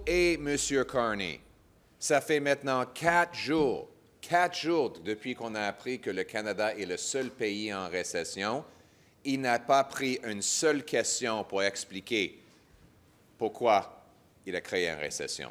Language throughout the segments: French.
et M. Carney, ça fait maintenant 4 jours depuis qu'on a appris que le Canada est le seul pays en récession. Il n'a pas pris une seule question pour expliquer pourquoi il a créé une récession.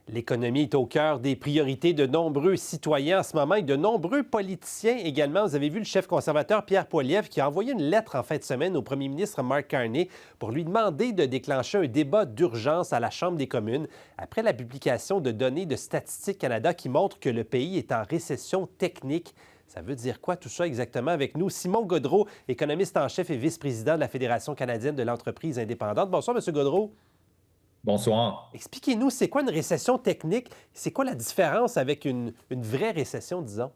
L'économie est au cœur des priorités de nombreux citoyens en ce moment et de nombreux politiciens également. Vous avez vu le chef conservateur Pierre Poilievre qui a envoyé une lettre en fin de semaine au premier ministre Mark Carney pour lui demander de déclencher un débat d'urgence à la Chambre des communes après la publication de données de Statistique Canada qui montrent que le pays est en récession technique. Ça veut dire quoi tout ça exactement avec nous? Simon Gaudreault, économiste en chef et vice-président de la Fédération canadienne de l'entreprise indépendante. Bonsoir, M. Gaudreault. Bonsoir. Expliquez-nous, c'est quoi une récession technique? C'est quoi la différence avec une vraie récession, disons?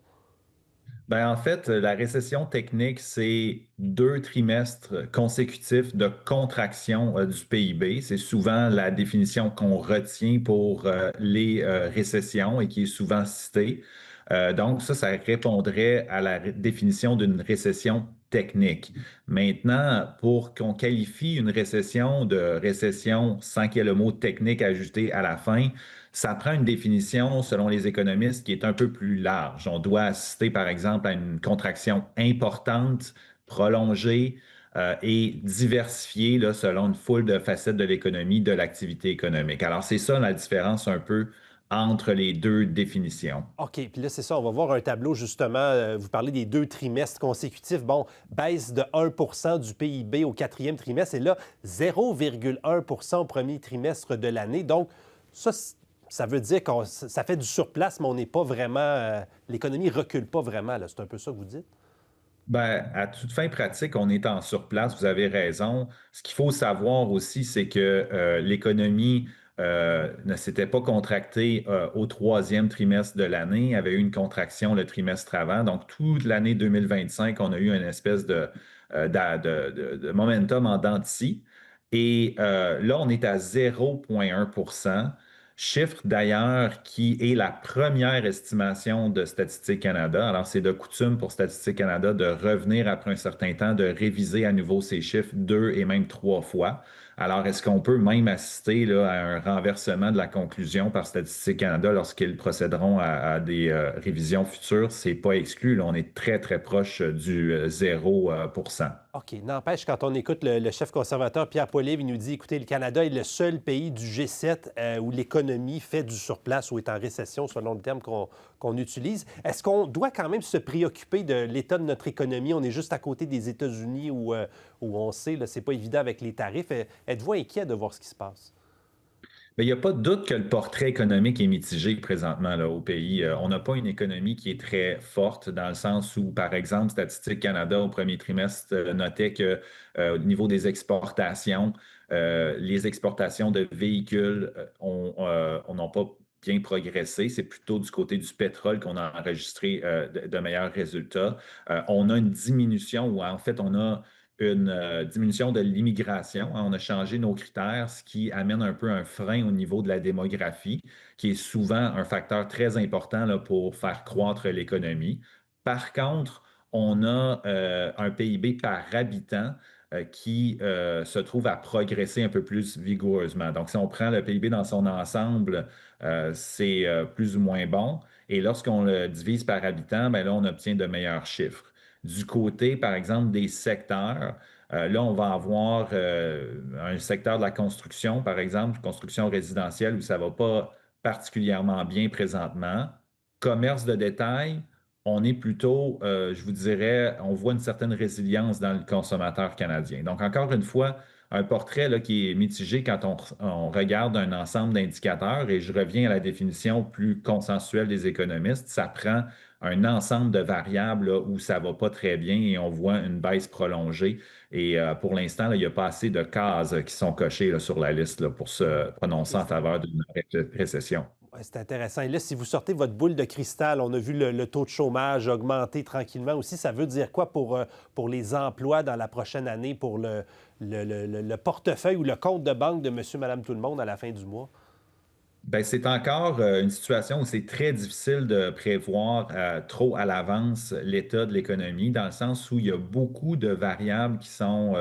En fait, la récession technique, c'est 2 trimestres consécutifs de contraction du PIB. C'est souvent la définition qu'on retient pour les récessions et qui est souvent citée. Donc, ça répondrait à la définition d'une récession technique. Maintenant, pour qu'on qualifie une récession de récession sans qu'il y ait le mot technique ajouté à la fin, ça prend une définition, selon les économistes, qui est un peu plus large. On doit assister, par exemple, à une contraction importante, prolongée et diversifiée là, selon une foule de facettes de l'économie, de l'activité économique. Alors, c'est ça la différence un peu entre les deux définitions. OK, puis là, c'est ça, on va voir un tableau, justement. Vous parlez des 2 trimestres consécutifs. Bon, baisse de 1 du PIB au 4e trimestre et là, 0,1 au premier trimestre de l'année. Donc, ça veut dire que ça fait du surplace, mais on n'est pas vraiment... l'économie ne recule pas vraiment, là. C'est un peu ça que vous dites? À toute fin pratique, on est en surplace, vous avez raison. Ce qu'il faut savoir aussi, c'est que l'économie ne s'était pas contractée au 3e trimestre de l'année, il y avait eu une contraction le trimestre avant. Donc, toute l'année 2025, on a eu une espèce de momentum en dents de scie. Et là, on est à 0,1%. Chiffre d'ailleurs qui est la première estimation de Statistique Canada. Alors, c'est de coutume pour Statistique Canada de revenir après un certain temps, de réviser à nouveau ces chiffres 2 et même 3 fois. Alors, est-ce qu'on peut même assister là, à un renversement de la conclusion par Statistique Canada lorsqu'ils procéderont à des révisions futures? C'est pas exclu. Là, on est très, très proche du 0%. OK. N'empêche, quand on écoute le chef conservateur Pierre Poilievre, il nous dit, écoutez, le Canada est le seul pays du G7 où l'économie fait du surplace ou est en récession, selon le terme qu'on utilise. Est-ce qu'on doit quand même se préoccuper de l'état de notre économie? On est juste à côté des États-Unis où on sait, là, c'est pas évident avec les tarifs. Êtes-vous inquiet de voir ce qui se passe? Il n'y a pas de doute que le portrait économique est mitigé présentement là, au pays. On n'a pas une économie qui est très forte dans le sens où, par exemple, Statistique Canada au premier trimestre notait que au niveau des exportations, les exportations de véhicules on n'ont pas bien progressé. C'est plutôt du côté du pétrole qu'on a enregistré de meilleurs résultats. On a une diminution ou en fait, on a une diminution de l'immigration. On a changé nos critères, ce qui amène un peu un frein au niveau de la démographie, qui est souvent un facteur très important là, pour faire croître l'économie. Par contre, on a un PIB par habitant qui se trouve à progresser un peu plus vigoureusement. Donc, si on prend le PIB dans son ensemble, c'est plus ou moins bon. Et lorsqu'on le divise par habitant, là, on obtient de meilleurs chiffres. Du côté, par exemple, des secteurs, là, on va avoir un secteur de la construction, par exemple, construction résidentielle, où ça ne va pas particulièrement bien présentement. Commerce de détail, on est plutôt, je vous dirais, on voit une certaine résilience dans le consommateur canadien. Donc, encore une fois, un portrait là, qui est mitigé quand on regarde un ensemble d'indicateurs, et je reviens à la définition plus consensuelle des économistes, ça prend un ensemble de variables là, où ça va pas très bien et on voit une baisse prolongée. Et pour l'instant, là, il n'y a pas assez de cases qui sont cochées là, sur la liste là, pour se prononcer en faveur d'une récession. Ouais, c'est intéressant. Et là, si vous sortez votre boule de cristal, on a vu le taux de chômage augmenter tranquillement aussi. Ça veut dire quoi pour les emplois dans la prochaine année, pour le portefeuille ou le compte de banque de monsieur, madame, tout le monde à la fin du mois? C'est encore une situation où c'est très difficile de prévoir trop à l'avance l'état de l'économie, dans le sens où il y a beaucoup de variables qui sont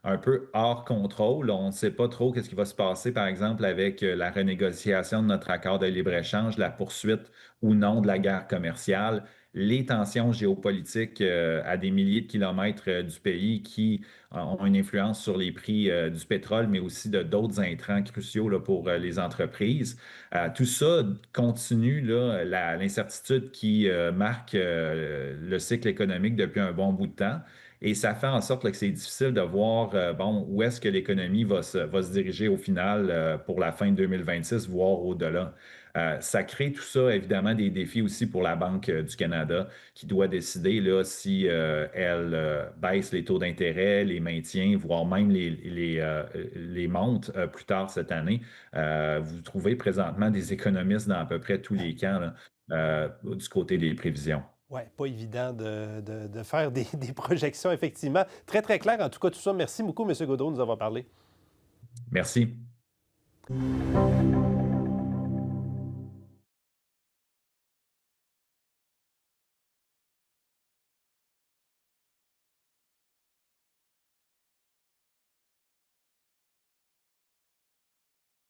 un peu hors contrôle. On ne sait pas trop qu'est-ce qui va se passer, par exemple, avec la renégociation de notre accord de libre-échange, la poursuite ou non de la guerre commerciale, les tensions géopolitiques à des milliers de kilomètres du pays qui ont une influence sur les prix du pétrole, mais aussi de d'autres intrants cruciaux là, pour les entreprises. Tout ça continue là, l'incertitude qui marque le cycle économique depuis un bon bout de temps. Et ça fait en sorte là, que c'est difficile de voir bon, où est-ce que l'économie va se diriger au final pour la fin de 2026, voire au-delà. Ça crée tout ça, évidemment, des défis aussi pour la Banque du Canada qui doit décider là, si elle baisse les taux d'intérêt, les maintient, voire même les monte plus tard cette année. Vous trouvez présentement des économistes dans à peu près tous les camps là, du côté des prévisions. Oui, pas évident de faire des projections, effectivement. Très, très clair. En tout cas, tout ça, merci beaucoup, M. Gaudreau, de nous avoir parlé. Merci.